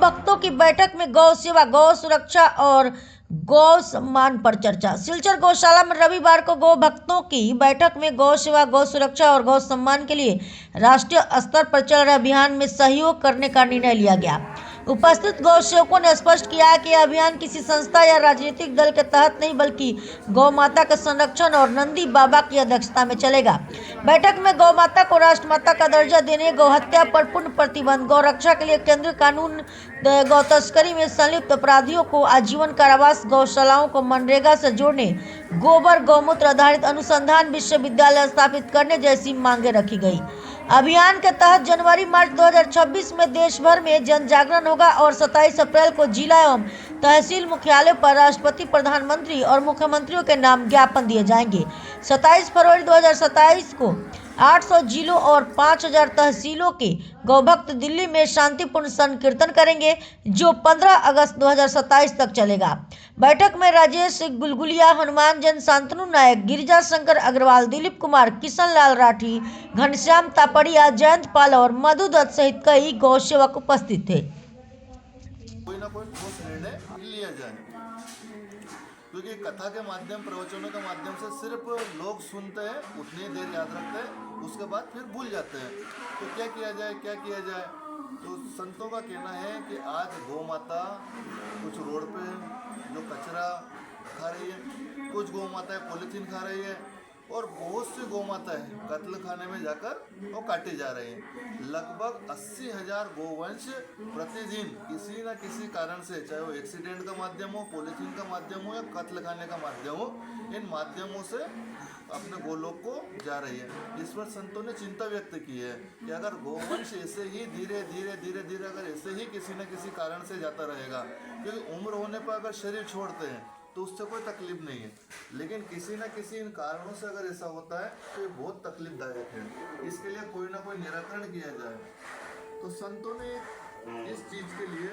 भक्तों की बैठक में गौ सेवा, गौ सुरक्षा और गौ सम्मान पर चर्चा। सिलचर गौशाला में रविवार को गौ भक्तों की बैठक में गौ सेवा, गौ सुरक्षा और गौ सम्मान के लिए राष्ट्रीय स्तर पर चल रहे अभियान में सहयोग करने का निर्णय लिया गया। उपस्थित गौ सेवकों ने स्पष्ट किया कि यह अभियान किसी संस्था या राजनीतिक दल के तहत नहीं, बल्कि गौ माता के संरक्षण और नंदी बाबा की अध्यक्षता में चलेगा। बैठक में गौ माता को राष्ट्र माता का दर्जा देने, गौ हत्या पर पूर्ण प्रतिबंध, गौ रक्षा के लिए केंद्रीय कानून, गौ तस्करी में संलिप्त अपराधियों को आजीवन कारावास, गौशालाओं को मनरेगा से जोड़ने, गोबर गौमूत्र आधारित अनुसंधान विश्वविद्यालय स्थापित करने जैसी मांगे रखी गई। अभियान के तहत जनवरी-मार्च 2026 में देश भर में जन जागरण होगा और 27 अप्रैल को जिला एवं तहसील मुख्यालय पर राष्ट्रपति, प्रधानमंत्री और मुख्यमंत्रियों के नाम ज्ञापन दिए जाएंगे। 27 फरवरी 2027 को 800 जिलों और 5000 तहसीलों के गौभक्त दिल्ली में शांतिपूर्ण संकीर्तन करेंगे, जो 15 अगस्त 2027 तक चलेगा। बैठक में राजेश गुलगुलिया, हनुमान जैन, शांतनु नायक, गिरिजा शंकर अग्रवाल, दिलीप कुमार, किशन लाल राठी, घनश्याम तापड़िया, जयंत पाल और मधु दत्त सहित कई गौ सेवक उपस्थित थे। कोई ना कोई ठोस निर्णय लिया जाए, क्योंकि कथा के माध्यम, प्रवचनों के माध्यम से सिर्फ लोग सुनते हैं, उतनी देर याद रखते हैं, उसके बाद फिर भूल जाते हैं। तो क्या किया जाए, क्या किया जाए? तो संतों का कहना है कि आज गौ माता कुछ रोड पे जो कचरा खा रही है, कुछ गौ माताएं पॉलीथीन खा रही है और बहुत सी गौ माताएं कत्ल खाने में जाकर वो काटी जा रही हैं। लगभग 80,000 गोवंश प्रतिदिन किसी न किसी कारण से, चाहे वो एक्सीडेंट का माध्यम हो, पॉलीथीन का माध्यम हो या कत्ल खाने का माध्यम हो, इन माध्यमों से अपने गोलोक को जा रही है। इस पर संतों ने चिंता व्यक्त की है कि अगर गोवंश ऐसे ही धीरे धीरे अगर ऐसे ही किसी न किसी कारण से जाता रहेगा, क्योंकि उम्र होने पर अगर शरीर छोड़ते हैं तो उससे कोई तकलीफ नहीं है, लेकिन किसी न किसी इन कारणों से अगर ऐसा होता है तो ये बहुत तकलीफदायक है। इसके लिए कोई ना कोई निराकरण किया जाए। तो संतों ने इस चीज़ के लिए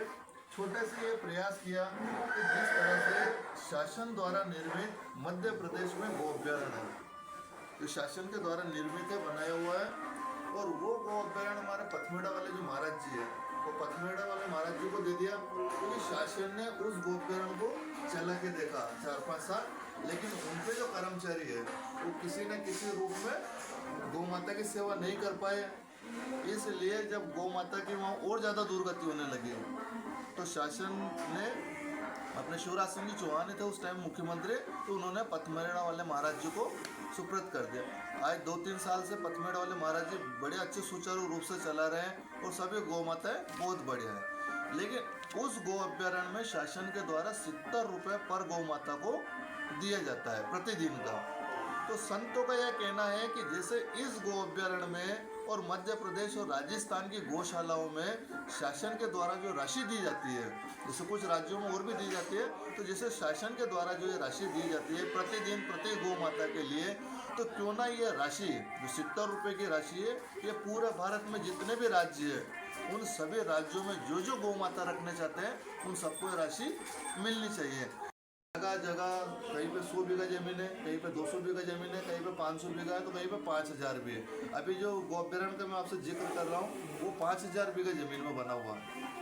छोटे से ये प्रयास किया कि जिस तरह से शासन द्वारा निर्मित मध्य प्रदेश में गौ अभ्यारण्य है, जो शासन के द्वारा निर्मित है, बनाया हुआ है, और वो गौ अभ्यारण्य हमारे पथमेड़ा वाले जो महाराज जी है, वो पथमेड़ा वाले महाराज जी को दे दिया, क्योंकि शासन ने उस गौ अभ्यारण्य को चला के देखा 4-5 साल, लेकिन उनके जो कर्मचारी है वो किसी न किसी रूप में गौ माता की सेवा नहीं कर पाए। इसलिए जब गौ माता की वहाँ और ज़्यादा दुर्गति होने लगी तो शासन ने अपने शिवराज सिंह जी चौहान थे उस टाइम मुख्यमंत्री, तो उन्होंने पथमेड़ा वाले महाराज जी को सुप्रत कर दिया। आज 2-3 साल से पथमेड़ा वाले महाराज जी बड़े अच्छे सुचारू रूप से चला रहे हैं और सभी गौ माताएं बहुत बढ़िया है। लेकिन उस गौ अभ्यारण्य में शासन के द्वारा 70 रुपये पर गौ माता को दिया जाता है प्रतिदिन का। तो संतों का यह कहना है कि जैसे इस गौ अभ्यारण्य में और मध्य प्रदेश और राजस्थान की गौशालाओं में शासन के द्वारा जो राशि दी जाती है, जैसे कुछ राज्यों में और भी दी जाती है, तो जैसे शासन के द्वारा जो ये राशि दी जाती है प्रतिदिन प्रति गौ माता के लिए, तो क्यों ना ये राशि जो 70 रुपये की राशि है, ये पूरे भारत में जितने भी राज्य है उन सभी राज्यों में जो गौ माता रखने चाहते हैं उन सबको ये राशि मिलनी चाहिए। जगह जगह कहीं पे 100 बीघा जमीन है, कहीं पे 200 बीघा जमीन है, कहीं पे 500 बीघा है, तो कहीं पे 5000 भी है। अभी जो गौ अभ्यारण्य का मैं आपसे जिक्र कर रहा हूँ वो 5000 बीघा जमीन में बना हुआ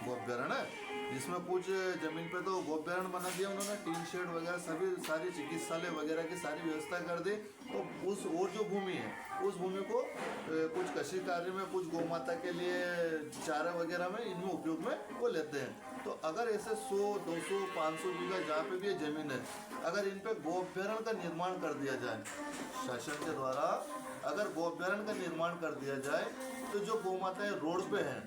गौ अभ्यारण्य है, जिसमें कुछ जमीन पे तो गौ अभ्यारण्य बना दिया उन्होंने, टीन शेड वगैरह सभी सारी चिकित्सालय वगैरह की सारी व्यवस्था कर दी। तो उस और जो भूमि है उस भूमि को कुछ कृषि कार्य में, कुछ गौ माता के लिए चारा वगैरह में, इनमें उपयोग में वो लेते हैं। तो अगर ऐसे 100, 200, 500 बीघा जहाँ पे भी ये जमीन है, अगर इन पे गौ अभ्यारण्य का निर्माण कर दिया जाए शासन के द्वारा, अगर गौ अभ्यारण्य का निर्माण कर दिया जाए तो जो गौ माताएं रोड पे हैं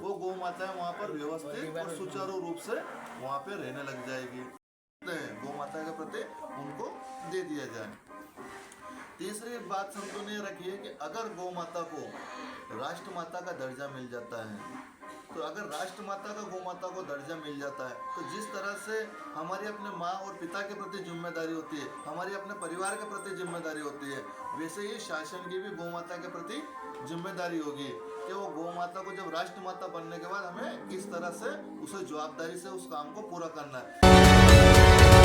वो गौ माताएं वहाँ पर व्यवस्थित और सुचारू रूप से वहाँ पे रहने लग जाएगी। गौ माता के प्रति उनको दे दिया जाए। तीसरी बात संतों ने रखी है कि अगर गौ माता को राष्ट्र माता का दर्जा मिल जाता है, तो अगर राष्ट्र माता का गौ माता को दर्जा मिल जाता है, तो जिस तरह से हमारी अपने माँ और पिता के प्रति जिम्मेदारी होती है, हमारी अपने परिवार के प्रति जिम्मेदारी होती है, वैसे ही शासन की भी गौ माता के प्रति जिम्मेदारी होगी कि वो गौ माता को जब राष्ट्र माता बनने के बाद हमें किस तरह से उसे जवाबदारी से उस काम को पूरा करना है।